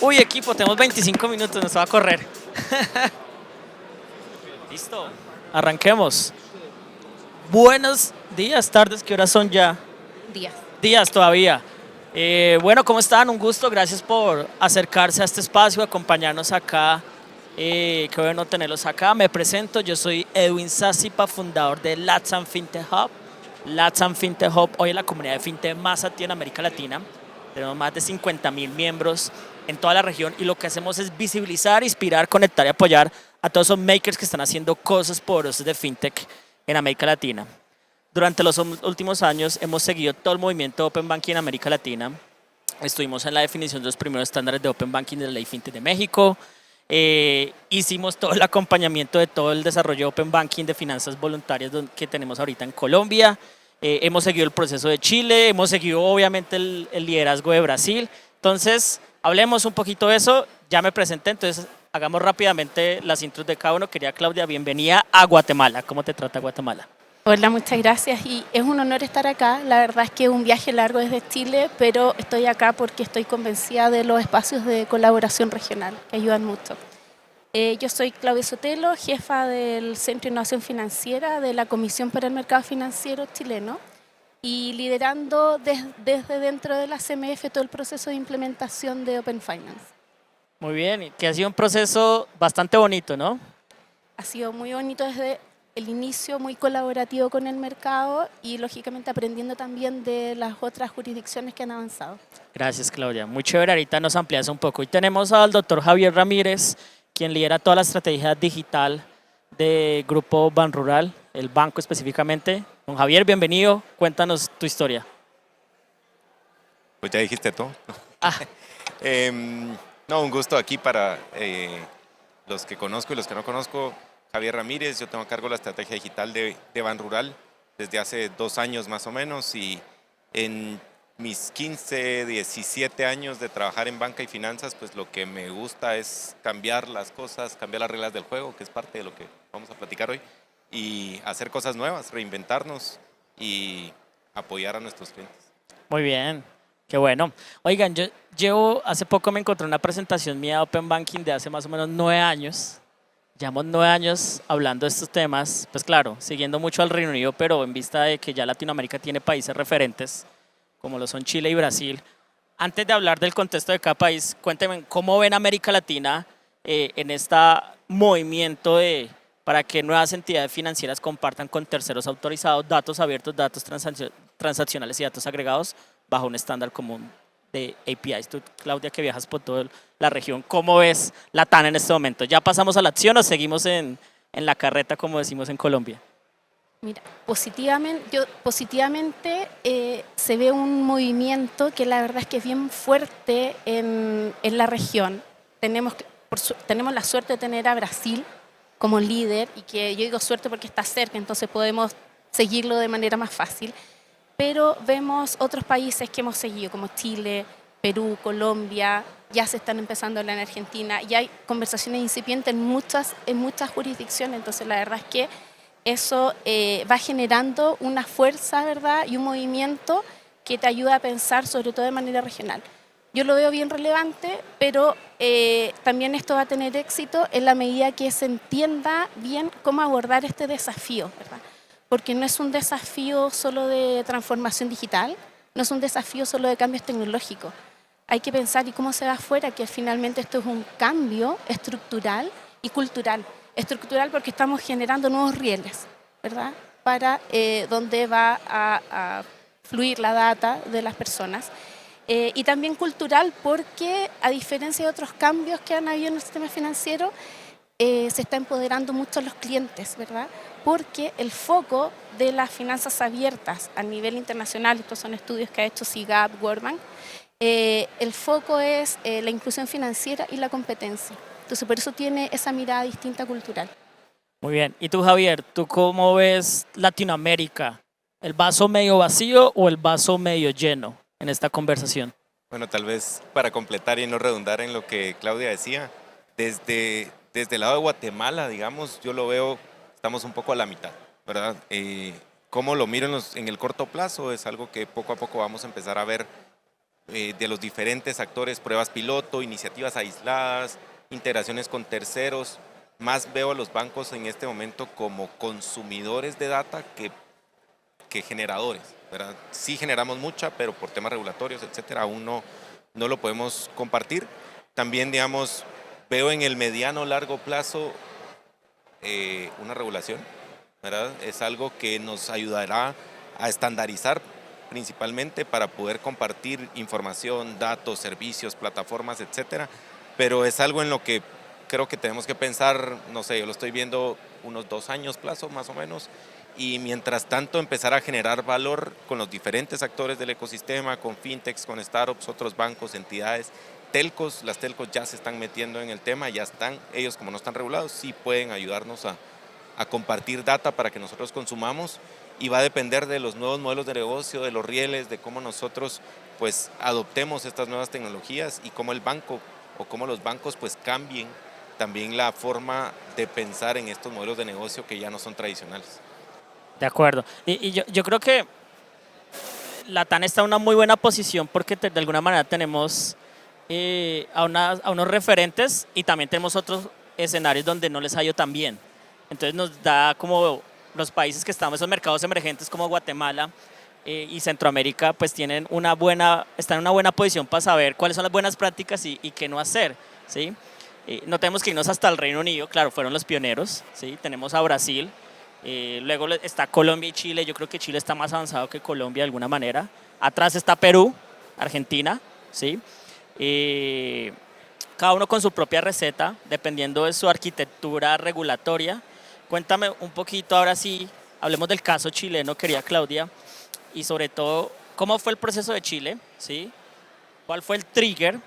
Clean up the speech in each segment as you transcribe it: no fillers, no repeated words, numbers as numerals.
Uy, equipo, tenemos 25 minutos, nos va a correr. Listo, arranquemos. Buenos días, tardes, ¿qué horas son ya? Días. Días todavía. Bueno, ¿cómo están? Un gusto, gracias por acercarse a este espacio, acompañarnos acá. Qué bueno tenerlos acá. Me presento, yo soy Edwin Sázipa, fundador de LatAm FinTech Hub. LatAm FinTech Hub hoy es la comunidad de fintech más activa en América Latina. Tenemos más de 50.000 miembros en toda la región y lo que hacemos es visibilizar, inspirar, conectar y apoyar a todos esos makers que están haciendo cosas poderosas de fintech en América Latina. Durante los últimos años hemos seguido todo el movimiento de Open Banking en América Latina. Estuvimos en la definición de los primeros estándares de Open Banking de la Ley FinTech de México. Hicimos todo el acompañamiento de todo el desarrollo de Open Banking de finanzas voluntarias que tenemos ahorita en Colombia. Hemos seguido el proceso de Chile, hemos seguido obviamente el liderazgo de Brasil. Entonces, hablemos un poquito de eso. Ya me presenté, entonces hagamos rápidamente las intros de cada uno. Querida Claudia, bienvenida a Guatemala. ¿Cómo te trata Guatemala? Hola, muchas gracias y es un honor estar acá. La verdad es que es un viaje largo desde Chile, pero estoy acá porque estoy convencida de los espacios de colaboración regional que ayudan mucho. Yo soy Claudia Sotelo, jefa del Centro de Innovación Financiera de la Comisión para el Mercado Financiero Chileno y liderando desde dentro de la CMF todo el proceso de implementación de Open Finance. Muy bien, que ha sido un proceso bastante bonito, ¿no? Ha sido muy bonito desde el inicio, muy colaborativo con el mercado y lógicamente aprendiendo también de las otras jurisdicciones que han avanzado. Gracias, Claudia. Muy chévere, ahorita nos amplias un poco. Y tenemos al doctor Javier Ramírez, quien lidera toda la estrategia digital de Grupo Banrural, el banco específicamente. Don Javier, bienvenido, cuéntanos tu historia. Pues ya dijiste todo. Ah, No, un gusto aquí para los que conozco y los que no conozco. Javier Ramírez, yo tengo a cargo la estrategia digital de Banrural desde hace 2 años más o menos y en mis 15, 17 años de trabajar en banca y finanzas, pues lo que me gusta es cambiar las cosas, cambiar las reglas del juego, que es parte de lo que vamos a platicar hoy, y hacer cosas nuevas, reinventarnos y apoyar a nuestros clientes. muy bien, qué bueno. Oigan, hace poco me encontré una presentación mía de Open Banking de hace más o menos 9 años. Llevamos 9 años hablando de estos temas, pues claro, siguiendo mucho al Reino Unido, pero en vista de que ya Latinoamérica tiene países referentes, como lo son Chile y Brasil. Antes de hablar del contexto de cada país, cuéntenme cómo ven América Latina en este movimiento para que nuevas entidades financieras compartan con terceros autorizados datos abiertos, datos transaccionales y datos agregados bajo un estándar común de APIs. Tú, Claudia, que viajas por toda la región, ¿cómo ves la TAN en este momento? ¿Ya pasamos a la acción o seguimos en la carreta, como decimos en Colombia? Mira, positivamente se ve un movimiento que la verdad es que es bien fuerte en la región. Tenemos la suerte de tener a Brasil como líder y que yo digo suerte porque está cerca, entonces podemos seguirlo de manera más fácil. Pero vemos otros países que hemos seguido, como Chile, Perú, Colombia, ya se están empezando a hablar en Argentina, y hay conversaciones incipientes en muchas jurisdicciones, entonces la verdad es que eso va generando una fuerza, ¿verdad? Y un movimiento que te ayuda a pensar, sobre todo de manera regional. Yo lo veo bien relevante, pero también esto va a tener éxito en la medida que se entienda bien cómo abordar este desafío, ¿verdad? Porque no es un desafío solo de transformación digital, no es un desafío solo de cambios tecnológicos. Hay que pensar y cómo se va afuera, que finalmente esto es un cambio estructural y cultural. Estructural porque estamos generando nuevos rieles, ¿verdad? Para dónde va a fluir la data de las personas. Y también cultural porque, a diferencia de otros cambios que han habido en el sistema financiero, se está empoderando mucho a los clientes, ¿verdad? Porque el foco de las finanzas abiertas a nivel internacional, estos son estudios que ha hecho SIGAP, World Bank, el foco es la inclusión financiera y la competencia. Entonces, por eso tiene esa mirada distinta cultural. Muy bien. ¿Y tú, Javier, tú cómo ves Latinoamérica? ¿El vaso medio vacío o el vaso medio lleno en esta conversación? Bueno, tal vez para completar y no redundar en lo que Claudia decía, desde el lado de Guatemala, digamos, yo lo veo, estamos un poco a la mitad, ¿verdad? ¿Cómo lo miro en el corto plazo? Es algo que poco a poco vamos a empezar a ver de los diferentes actores, pruebas piloto, iniciativas aisladas, integraciones con terceros. Más veo a los bancos en este momento como consumidores de data que generadores, ¿verdad? Sí generamos mucha, pero por temas regulatorios, etcétera, aún no lo podemos compartir. También, digamos, veo en el mediano largo plazo una regulación, ¿verdad? Es algo que nos ayudará a estandarizar principalmente para poder compartir información, datos, servicios, plataformas, etcétera, pero es algo en lo que creo que tenemos que pensar, no sé, yo lo estoy viendo unos 2 años plazo más o menos, y mientras tanto empezar a generar valor con los diferentes actores del ecosistema, con fintechs, con startups, otros bancos, entidades, telcos. Las telcos ya se están metiendo en el tema, ya están, ellos como no están regulados, sí pueden ayudarnos a compartir data para que nosotros consumamos, y va a depender de los nuevos modelos de negocio, de los rieles, de cómo nosotros pues adoptemos estas nuevas tecnologías y cómo el banco o cómo los bancos pues cambien también la forma de pensar en estos modelos de negocio que ya no son tradicionales. De acuerdo. Y yo creo que Latam está en una muy buena posición porque de alguna manera tenemos a unos referentes y también tenemos otros escenarios donde no les ha ido tan bien. Entonces nos da como los países que estamos en mercados emergentes como Guatemala y Centroamérica pues están en una buena posición para saber cuáles son las buenas prácticas y qué no hacer, ¿sí? No tenemos que irnos hasta el Reino Unido, claro, fueron los pioneros, ¿sí? Tenemos a Brasil, luego está Colombia y Chile. Yo creo que Chile está más avanzado que Colombia de alguna manera. Atrás está Perú, Argentina, ¿sí? Cada uno con su propia receta, dependiendo de su arquitectura regulatoria. Cuéntame un poquito, ahora sí, hablemos del caso chileno, querida Claudia, y sobre todo, ¿cómo fue el proceso de Chile? ¿Sí? ¿Cuál fue el trigger?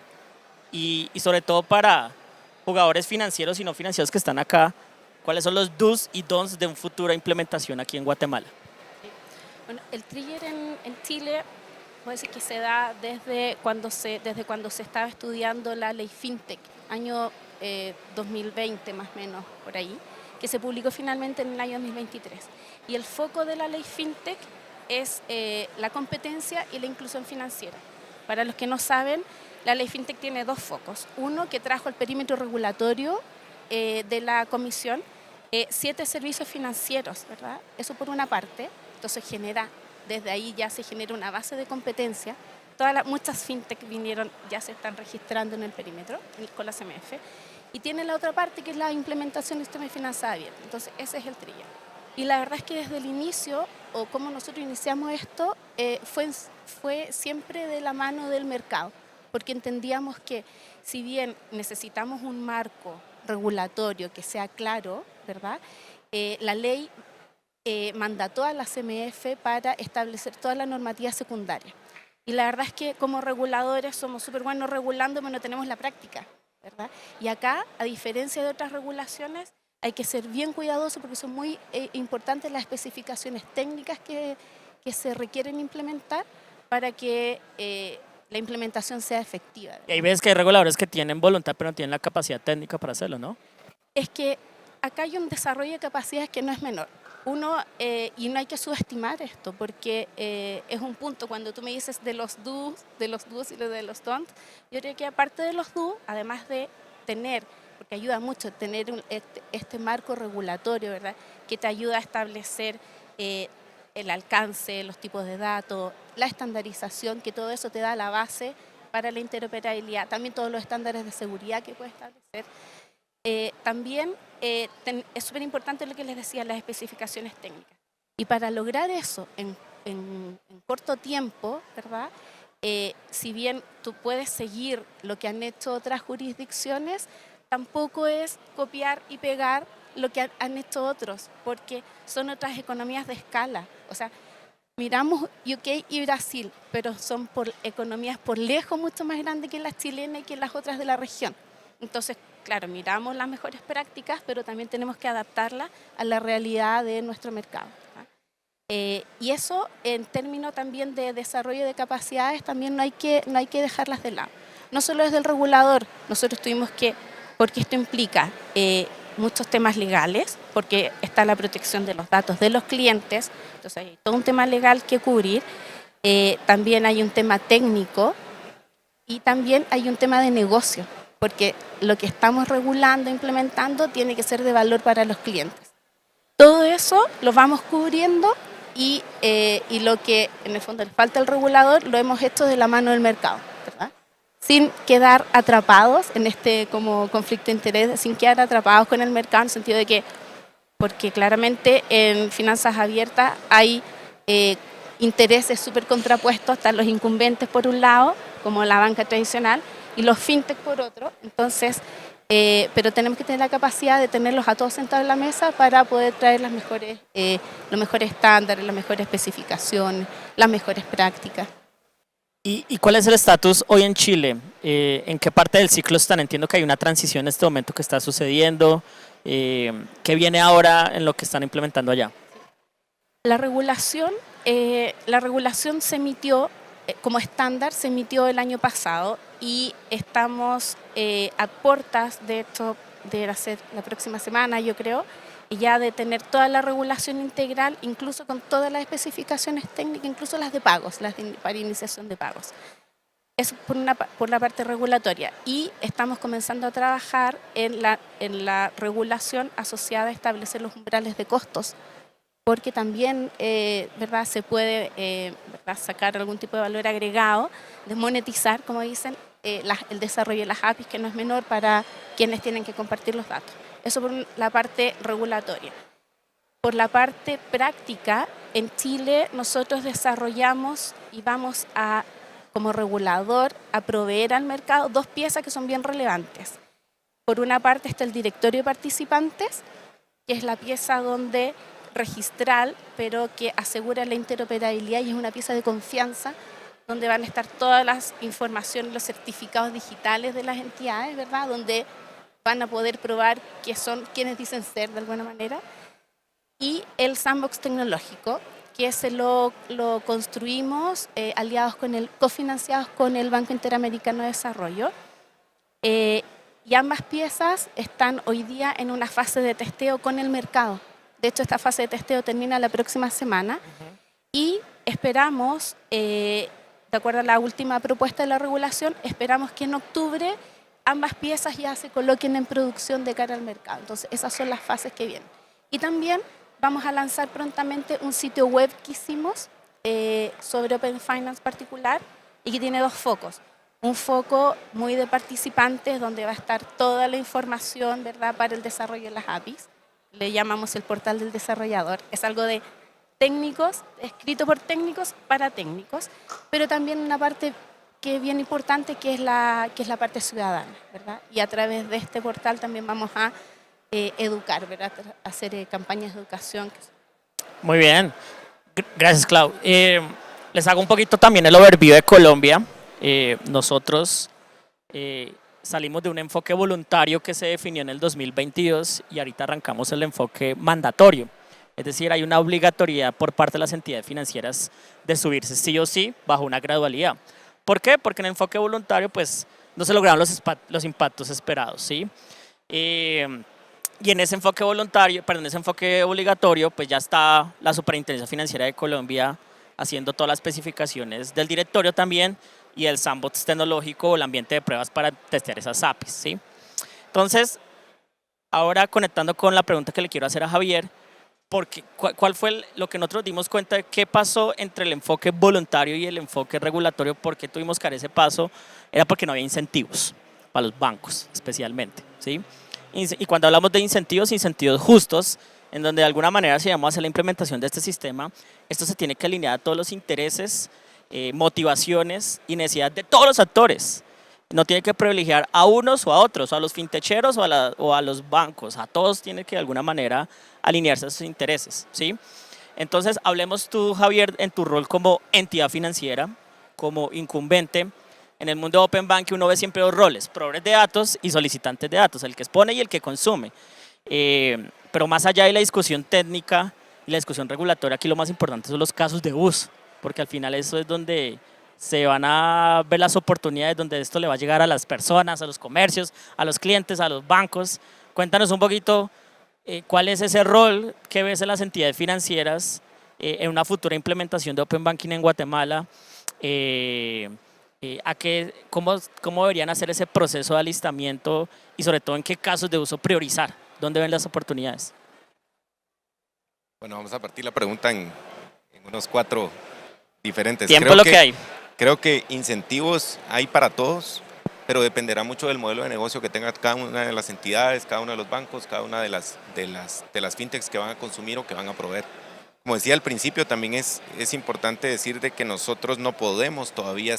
Y sobre todo para jugadores financieros y no financieros que están acá, ¿cuáles son los do's y don'ts de una futura implementación aquí en Guatemala? Bueno, el trigger en Chile puede ser que se da desde cuando se estaba estudiando la ley FinTech, año 2020 más o menos, por ahí, que se publicó finalmente en el año 2023. Y el foco de la ley FinTech es la competencia y la inclusión financiera. Para los que no saben, la ley FinTech tiene dos focos. Uno, que trajo el perímetro regulatorio de la Comisión, 7 servicios financieros, ¿verdad? Eso por una parte. Entonces desde ahí ya se genera una base de competencia. Muchas fintech ya se están registrando en el perímetro con la CMF. Y tiene la otra parte, que es la implementación del sistema de finanzas abiertas. Entonces ese es el trigger. Y la verdad es que desde el inicio, o como nosotros iniciamos esto, fue siempre de la mano del mercado, porque entendíamos que si bien necesitamos un marco regulatorio que sea claro, ¿verdad? La ley mandató a la CMF para establecer toda la normativa secundaria. Y la verdad es que como reguladores somos súper buenos regulando, pero no tenemos la práctica, ¿verdad? Y acá, a diferencia de otras regulaciones, hay que ser bien cuidadosos porque son muy importantes las especificaciones técnicas que se requieren implementar para que la implementación sea efectiva, ¿verdad? Y ahí ves que hay reguladores que tienen voluntad pero no tienen la capacidad técnica para hacerlo, ¿no? Es que acá hay un desarrollo de capacidades que no es menor. Y no hay que subestimar esto, porque es un punto, cuando tú me dices de los do's y de los don'ts, yo creo que aparte de los do's, además de tener, porque ayuda mucho tener este marco regulatorio, ¿verdad?, que te ayuda a establecer el alcance, los tipos de datos, la estandarización, que todo eso te da la base para la interoperabilidad, también todos los estándares de seguridad que puedes establecer. También es súper importante lo que les decía, las especificaciones técnicas. Y para lograr eso en corto tiempo, ¿verdad?, si bien tú puedes seguir lo que han hecho otras jurisdicciones, tampoco es copiar y pegar lo que han hecho otros, porque son otras economías de escala. O sea, miramos UK y Brasil, pero son economías por lejos mucho más grandes que las chilenas y que las otras de la región. Entonces, claro, miramos las mejores prácticas, pero también tenemos que adaptarlas a la realidad de nuestro mercado, ¿verdad? Y eso, en términos también de desarrollo de capacidades, también no hay que dejarlas de lado. No solo desde el regulador, nosotros tuvimos que, porque esto implica muchos temas legales, porque está la protección de los datos de los clientes, entonces hay todo un tema legal que cubrir. También hay un tema técnico, Y también hay un tema de negocio, porque lo que estamos regulando, implementando, tiene que ser de valor para los clientes. Todo eso lo vamos cubriendo y lo que en el fondo le falta al regulador lo hemos hecho de la mano del mercado, ¿verdad? Sin quedar atrapados en este como conflicto de interés, sin quedar atrapados con el mercado, en el sentido de que, porque claramente en finanzas abiertas hay intereses súper contrapuestos, están los incumbentes por un lado, como la banca tradicional, y los fintech por otro. Entonces, pero tenemos que tener la capacidad de tenerlos a todos sentados en la mesa para poder traer los mejores estándares, las mejores especificaciones, las mejores prácticas. ¿Y cuál es el estatus hoy en Chile? ¿En qué parte del ciclo están? Entiendo que hay una transición en este momento que está sucediendo. ¿Qué viene ahora en lo que están implementando allá? La regulación se emitió como estándar, se emitió el año pasado y estamos a puertas, de hecho, de hacer la próxima semana, yo creo, y ya de tener toda la regulación integral, incluso con todas las especificaciones técnicas, incluso las de pagos, para iniciación de pagos. Eso por la parte regulatoria. Y estamos comenzando a trabajar en la regulación asociada a establecer los umbrales de costos, porque también ¿verdad? Se puede ¿verdad? Sacar algún tipo de valor agregado, de monetizar, como dicen, el desarrollo de las APIs, que no es menor para quienes tienen que compartir los datos. Eso por la parte regulatoria. Por la parte práctica, en Chile nosotros desarrollamos y vamos a, como regulador, a proveer al mercado dos piezas que son bien relevantes. Por una parte está el directorio de participantes, que es la pieza donde registral, pero que asegura la interoperabilidad y es una pieza de confianza donde van a estar todas las informaciones, los certificados digitales de las entidades, ¿verdad? Donde van a poder probar que son quienes dicen ser de alguna manera. Y el sandbox tecnológico, que se lo construimos cofinanciados con el Banco Interamericano de Desarrollo. Y ambas piezas están hoy día en una fase de testeo con el mercado. De hecho, esta fase de testeo termina la próxima semana y esperamos, de acuerdo a la última propuesta de la regulación, esperamos que en octubre ambas piezas ya se coloquen en producción de cara al mercado. Entonces, esas son las fases que vienen. Y también vamos a lanzar prontamente un sitio web que hicimos sobre Open Finance particular y que tiene dos focos. Un foco muy de participantes donde va a estar toda la información, ¿verdad?, para el desarrollo de las APIs. Le llamamos el portal del desarrollador. Es algo de técnicos, escrito por técnicos para técnicos, pero también una parte que es bien importante, que es la parte ciudadana, ¿verdad? Y a través de este portal también vamos a educar, ¿verdad?, hacer campañas de educación. Muy bien, gracias, Clau. Les hago un poquito también el overview de Colombia. Nosotros salimos de un enfoque voluntario que se definió en el 2022 y ahorita arrancamos el enfoque mandatorio. Es decir, hay una obligatoriedad por parte de las entidades financieras de subirse sí o sí bajo una gradualidad. ¿Por qué? Porque en el enfoque voluntario pues, no se lograron los impactos esperados, ¿sí? Y en ese enfoque ese enfoque obligatorio, pues ya está la Superintendencia Financiera de Colombia haciendo todas las especificaciones del directorio también y el sandbox tecnológico o el ambiente de pruebas para testear esas APIs, ¿sí? Entonces, ahora conectando con la pregunta que le quiero hacer a Javier, ¿cuál fue lo que nosotros dimos cuenta de qué pasó entre el enfoque voluntario y el enfoque regulatorio? ¿Por qué tuvimos que dar ese paso? Era porque no había incentivos para los bancos especialmente, ¿sí? Y cuando hablamos de incentivos justos, en donde de alguna manera si vamos a hacer la implementación de este sistema, esto se tiene que alinear a todos los intereses, motivaciones y necesidades de todos los actores. No tiene que privilegiar a unos o a otros, a los fintecheros o a los bancos, a todos tiene que de alguna manera alinearse a sus intereses, ¿sí? Entonces, hablemos tú, Javier, en tu rol como entidad financiera, como incumbente. En el mundo de Open Banking uno ve siempre dos roles, proveedores de datos y solicitantes de datos, el que expone y el que consume. Pero más allá de la discusión técnica y la discusión regulatoria, aquí lo más importante son los casos de uso, porque al final eso es donde se van a ver las oportunidades, donde esto le va a llegar a las personas, a los comercios, a los clientes, a los bancos. Cuéntanos un poquito cuál es ese rol que ves en las entidades financieras en una futura implementación de Open Banking en Guatemala, ¿Cómo deberían hacer ese proceso de alistamiento y sobre todo en qué casos de uso priorizar? ¿Dónde ven las oportunidades? Bueno, vamos a partir la pregunta en unos 4 diferentes. Tiempo lo que hay. Creo que incentivos hay para todos, pero dependerá mucho del modelo de negocio que tenga cada una de las entidades, cada uno de los bancos, cada una de las fintechs que van a consumir o que van a proveer. Como decía al principio, también es importante decir de que nosotros no podemos todavía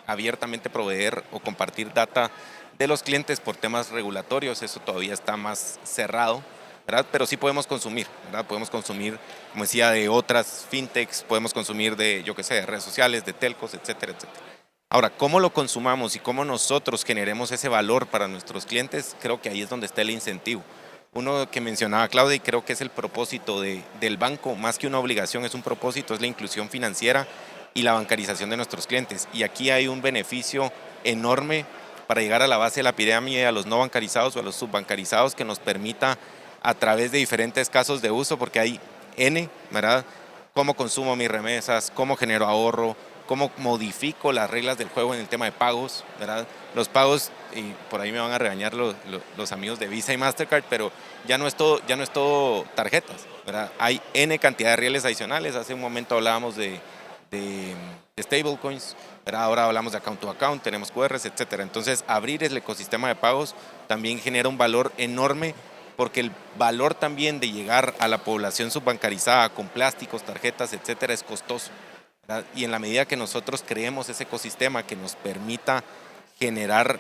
abiertamente proveer o compartir data de los clientes por temas regulatorios, eso todavía está más cerrado, ¿verdad? Pero sí podemos consumir, ¿verdad? Podemos consumir, como decía, de otras fintechs, podemos consumir de, yo qué sé, de redes sociales, de telcos, etcétera, etcétera. Ahora, cómo lo consumamos y cómo nosotros generemos ese valor para nuestros clientes, creo que ahí es donde está el incentivo. Uno que mencionaba Claudia y creo que es el propósito del banco, más que una obligación, es un propósito, es la inclusión financiera y la bancarización de nuestros clientes. Y aquí hay un beneficio enorme para llegar a la base de la pirámide, a los no bancarizados o a los subbancarizados, que nos permita a través de diferentes casos de uso, porque hay N, ¿verdad? Cómo consumo mis remesas, cómo genero ahorro, cómo modifico las reglas del juego en el tema de pagos, ¿verdad? Los pagos, y por ahí me van a regañar los amigos de Visa y Mastercard, pero ya no es todo tarjetas, ¿verdad? Hay N cantidad de rieles adicionales. Hace un momento hablábamos de stablecoins, ¿verdad? Ahora hablamos de account to account, tenemos QRs, etcétera. Entonces, abrir el ecosistema de pagos también genera un valor enorme, porque el valor también de llegar a la población subbancarizada con plásticos, tarjetas, etcétera, es costoso, ¿verdad? Y en la medida que nosotros creemos ese ecosistema que nos permita generar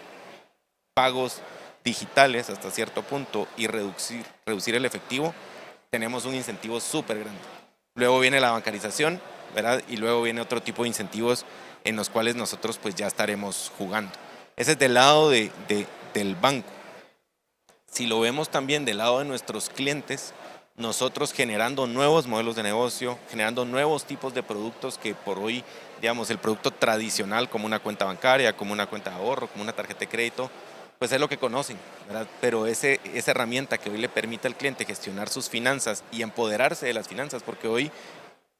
pagos digitales hasta cierto punto y reducir el efectivo, tenemos un incentivo súper grande. Luego viene la bancarización, ¿verdad? Y luego viene otro tipo de incentivos en los cuales nosotros pues ya estaremos jugando. Ese es del lado del banco. Si lo vemos también del lado de nuestros clientes, nosotros generando nuevos modelos de negocio, generando nuevos tipos de productos que por hoy, digamos, el producto tradicional como una cuenta bancaria, como una cuenta de ahorro, como una tarjeta de crédito, pues es lo que conocen, ¿verdad? Pero esa herramienta que hoy le permite al cliente gestionar sus finanzas y empoderarse de las finanzas, porque hoy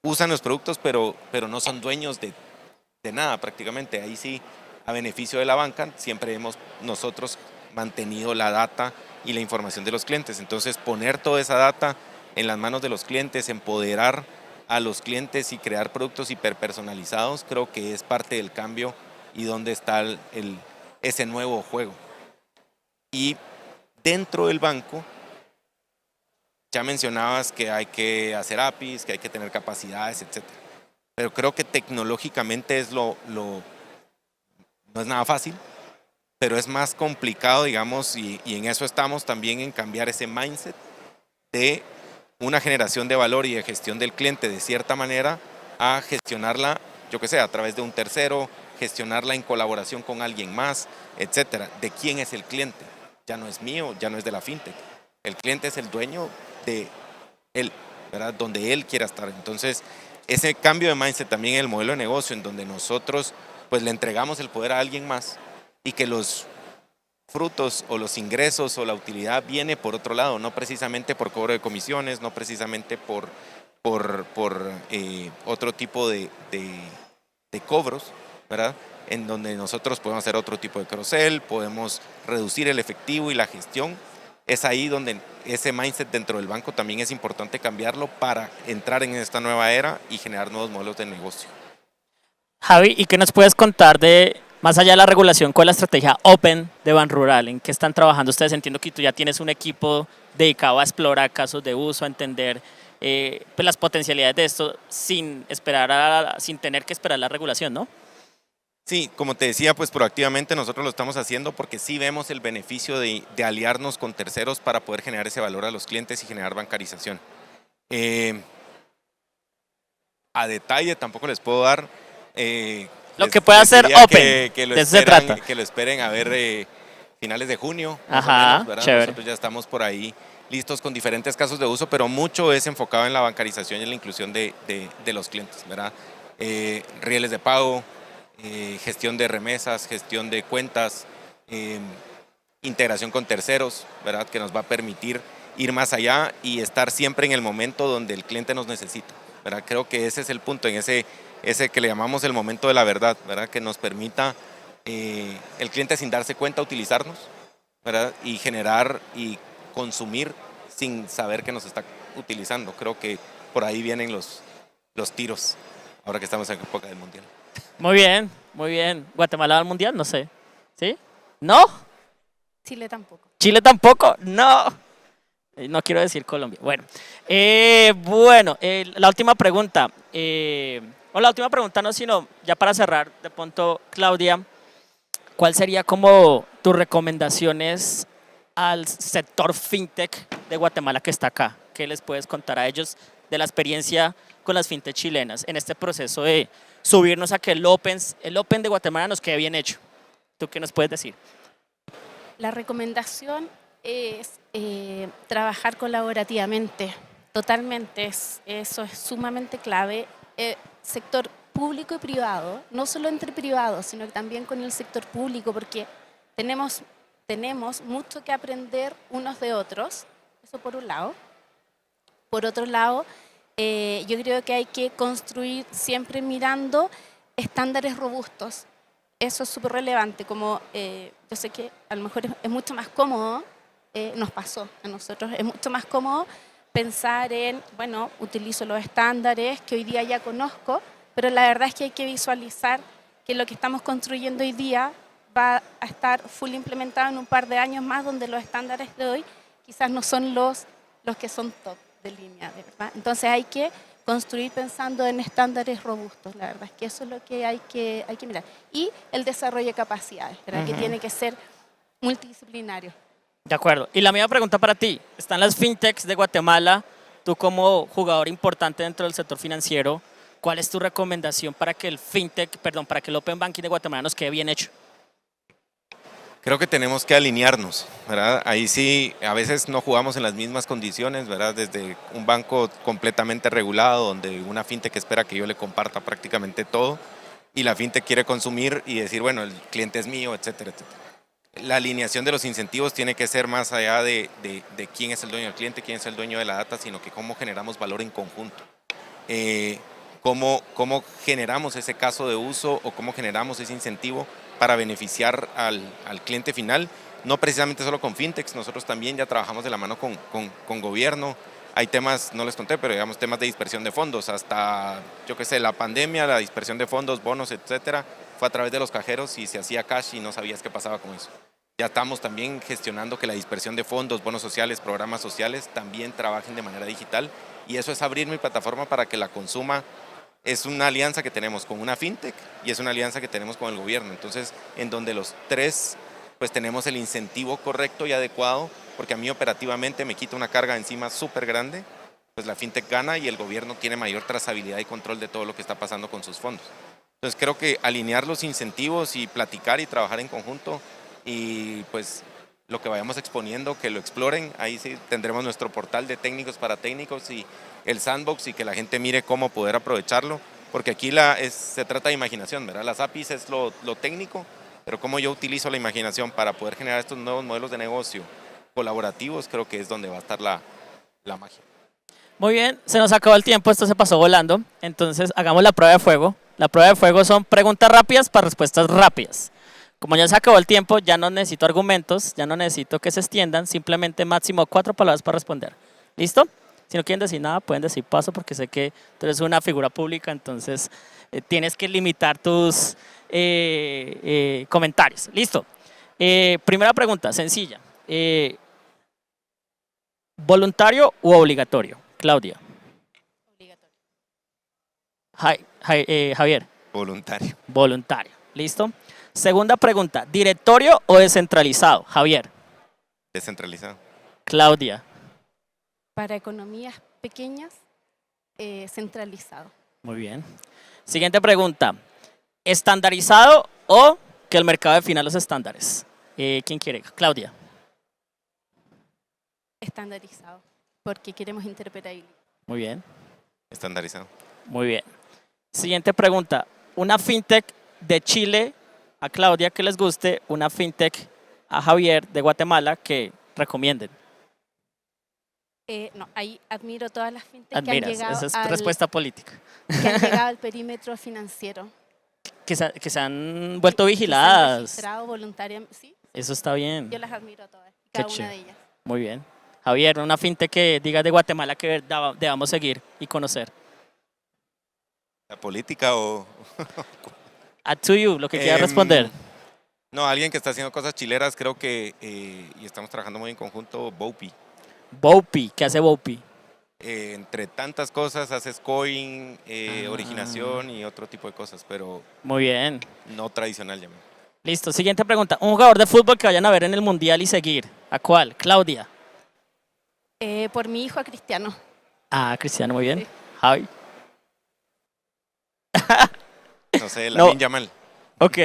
usan los productos pero no son dueños de nada prácticamente. Ahí sí, a beneficio de la banca, siempre hemos nosotros mantenido la data y la información de los clientes. Entonces, poner toda esa data en las manos de los clientes, empoderar a los clientes y crear productos hiperpersonalizados, creo que es parte del cambio y donde está ese nuevo juego. Y dentro del banco, ya mencionabas que hay que hacer APIs, que hay que tener capacidades, etc. Pero creo que tecnológicamente no es nada fácil, pero es más complicado, digamos, y en eso estamos también, en cambiar ese mindset de una generación de valor y de gestión del cliente de cierta manera a gestionarla, yo que sé, a través de un tercero, gestionarla en colaboración con alguien más, etcétera. ¿De quién es el cliente? Ya no es mío, ya no es de la fintech. El cliente es el dueño de él, ¿verdad? Donde él quiera estar. Entonces, ese cambio de mindset también en el modelo de negocio, en donde nosotros pues le entregamos el poder a alguien más y que los frutos o los ingresos o la utilidad viene por otro lado, no precisamente por cobro de comisiones, no precisamente por otro tipo de cobros, ¿verdad? En donde nosotros podemos hacer otro tipo de cross-sell, podemos reducir el efectivo y la gestión. Es ahí donde ese mindset dentro del banco también es importante cambiarlo para entrar en esta nueva era y generar nuevos modelos de negocio. Javi, ¿y qué nos puedes contar de, más allá de la regulación, cuál es la estrategia Open de Banrural? ¿En qué están trabajando ustedes? Entiendo que tú ya tienes un equipo dedicado a explorar casos de uso, a entender pues las potencialidades de esto sin tener que esperar la regulación, ¿no? Sí, como te decía, pues proactivamente nosotros lo estamos haciendo porque sí vemos el beneficio de aliarnos con terceros para poder generar ese valor a los clientes y generar bancarización. A detalle tampoco les puedo dar. Lo que pueda hacer Open, que lo de eso se trata. Que lo esperen a ver finales de junio, más Ajá, o menos, ¿verdad? chévere. Nosotros ya estamos por ahí listos con diferentes casos de uso, pero mucho es enfocado en la bancarización y en la inclusión de los clientes, ¿verdad? Rieles de pago, gestión de remesas, gestión de cuentas, integración con terceros, ¿verdad? Que nos va a permitir ir más allá y estar siempre en el momento donde el cliente nos necesita, ¿verdad? Creo que ese es el punto, en ese ese que le llamamos el momento de la verdad, ¿verdad? Que nos permita el cliente sin darse cuenta utilizarnos, ¿verdad? Y generar y consumir sin saber que nos está utilizando. Creo que por ahí vienen los tiros, ahora que estamos en época del Mundial. Muy bien, muy bien. ¿Guatemala va al mundial? No sé. ¿Sí? ¿No? Chile tampoco. ¿Chile tampoco? No. No quiero decir Colombia. Bueno, la última pregunta. O la última pregunta no, sino ya para cerrar, de pronto, Claudia, ¿cuál sería como tus recomendaciones al sector fintech de Guatemala que está acá? ¿Qué les puedes contar a ellos de la experiencia con las fintech chilenas en este proceso de subirnos a que el Open de Guatemala nos quede bien hecho? ¿Tú qué nos puedes decir? La recomendación es trabajar colaborativamente, totalmente, eso es sumamente clave. Sector público y privado, no solo entre privados, sino que también con el sector público, porque tenemos mucho que aprender unos de otros, eso por un lado. Por otro lado, yo creo que hay que construir siempre mirando estándares robustos. Eso es súper relevante, como yo sé que a lo mejor es mucho más cómodo, nos pasó a nosotros, es mucho más cómodo pensar en, bueno, utilizo los estándares que hoy día ya conozco, pero la verdad es que hay que visualizar que lo que estamos construyendo hoy día va a estar full implementado en un par de años más, donde los estándares de hoy quizás no son los que son top de línea, ¿verdad? Entonces hay que construir pensando en estándares robustos, la verdad es que eso es lo que hay que mirar. Y el desarrollo de capacidades, ¿verdad? Que tiene que ser multidisciplinario. De acuerdo. Y la misma pregunta para ti. Están las fintechs de Guatemala. Tú como jugador importante dentro del sector financiero, ¿cuál es tu recomendación para que para que el Open Banking de Guatemala nos quede bien hecho? Creo que tenemos que alinearnos, ¿verdad? Ahí sí, a veces no jugamos en las mismas condiciones, ¿verdad? Desde un banco completamente regulado, donde una fintech espera que yo le comparta prácticamente todo, y la fintech quiere consumir y decir, bueno, el cliente es mío, etcétera, etcétera. La alineación de los incentivos tiene que ser más allá de quién es el dueño del cliente, quién es el dueño de la data, sino que cómo generamos valor en conjunto. Cómo generamos ese caso de uso o cómo generamos ese incentivo para beneficiar al cliente final, no precisamente solo con fintechs, nosotros también ya trabajamos de la mano con gobierno. Hay temas, no les conté, pero digamos temas de dispersión de fondos, hasta, yo qué sé, la pandemia, la dispersión de fondos, bonos, etcétera, fue a través de los cajeros y se hacía cash y no sabías qué pasaba con eso. Ya estamos también gestionando que la dispersión de fondos, bonos sociales, programas sociales también trabajen de manera digital, y eso es abrir mi plataforma para que la consuma. Es una alianza que tenemos con una fintech y es una alianza que tenemos con el gobierno. Entonces, en donde los tres pues tenemos el incentivo correcto y adecuado, porque a mí operativamente me quita una carga encima súper grande, pues la fintech gana y el gobierno tiene mayor trazabilidad y control de todo lo que está pasando con sus fondos. Entonces creo que alinear los incentivos y platicar y trabajar en conjunto, y pues lo que vayamos exponiendo, que lo exploren. Ahí sí tendremos nuestro portal de técnicos para técnicos y el sandbox, y que la gente mire cómo poder aprovecharlo, porque aquí se trata de imaginación, ¿verdad? Las APIs es lo técnico, pero cómo yo utilizo la imaginación para poder generar estos nuevos modelos de negocio colaborativos, creo que es donde va a estar la magia. Muy bien, se nos acabó el tiempo, esto se pasó volando, entonces hagamos la prueba de fuego. La prueba de fuego son preguntas rápidas para respuestas rápidas. Como ya se acabó el tiempo, ya no necesito argumentos, ya no necesito que se extiendan, simplemente máximo 4 palabras para responder. ¿Listo? Si no quieren decir nada, pueden decir paso, porque sé que tú eres una figura pública, entonces tienes que limitar tus comentarios. ¿Listo? Primera pregunta, sencilla. ¿Voluntario u obligatorio? Claudia. Obligatorio. Javier. Voluntario. Voluntario. ¿Listo? Segunda pregunta, ¿directorio o descentralizado? Javier. Descentralizado. Claudia. Para economías pequeñas, centralizado. Muy bien. Siguiente pregunta, ¿estandarizado o que el mercado defina los estándares? ¿Quién quiere? Claudia. Estandarizado, porque queremos interoperabilidad. Muy bien. Estandarizado. Muy bien. Siguiente pregunta, ¿una fintech de Chile a Claudia que les guste, una fintech a Javier de Guatemala que recomienden? No, ahí admiro todas las fintechs Admiras, esa es respuesta política. que han llegado al perímetro financiero. Que se han vuelto Que se han vigiladas. registrado voluntariamente. Sí, Eso está bien. yo las admiro a todas, Qué cada una de chévere. ellas. Muy bien. Javier, una fintech que digas de Guatemala que debamos seguir y conocer. ¿La política o...? Up to you, lo que quieras responder. No, alguien que está haciendo cosas chileras, creo que, y estamos trabajando muy en conjunto, Bopi. Bopi, ¿qué hace Bopi? Entre tantas cosas, haces coin, originación y otro tipo de cosas, pero Muy bien. no tradicional, ya. Listo, siguiente pregunta. Un jugador de fútbol que vayan a ver en el Mundial y seguir. ¿A cuál? Claudia. Por mi hijo a Cristiano. Ah, Cristiano, muy bien. Sí. Javi. No sé, No. Lamine Yamal. Ok.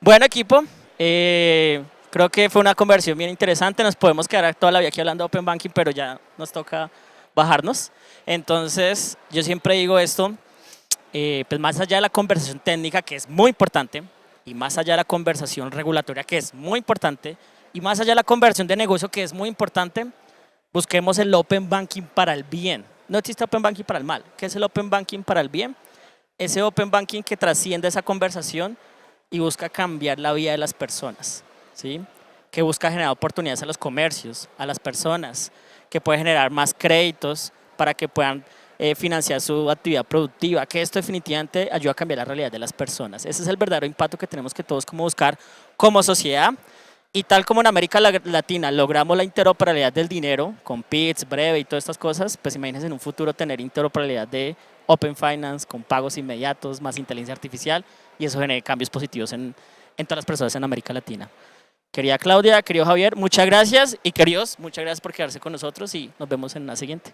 Buen equipo. Creo que fue una conversión bien interesante. Nos podemos quedar toda la vida aquí hablando de Open Banking, pero ya nos toca bajarnos. Entonces, yo siempre digo esto, pues más allá de la conversación técnica, que es muy importante, y más allá de la conversación regulatoria, que es muy importante, y más allá de la conversión de negocio, que es muy importante, busquemos el Open Banking para el bien. No existe Open Banking para el mal. ¿Qué es el Open Banking para el bien? Ese Open Banking que trasciende esa conversación y busca cambiar la vida de las personas, ¿sí? Que busca generar oportunidades a los comercios, a las personas, que puede generar más créditos para que puedan financiar su actividad productiva, que esto definitivamente ayuda a cambiar la realidad de las personas. Ese es el verdadero impacto que tenemos que todos como buscar como sociedad. Y tal como en América Latina logramos la interoperabilidad del dinero con PITS, Breve y todas estas cosas, pues imagínense en un futuro tener interoperabilidad de Open Finance con pagos inmediatos, más inteligencia artificial, y eso genera cambios positivos en todas las personas en América Latina. Querida Claudia, querido Javier, muchas gracias, y queridos, muchas gracias por quedarse con nosotros y nos vemos en la siguiente.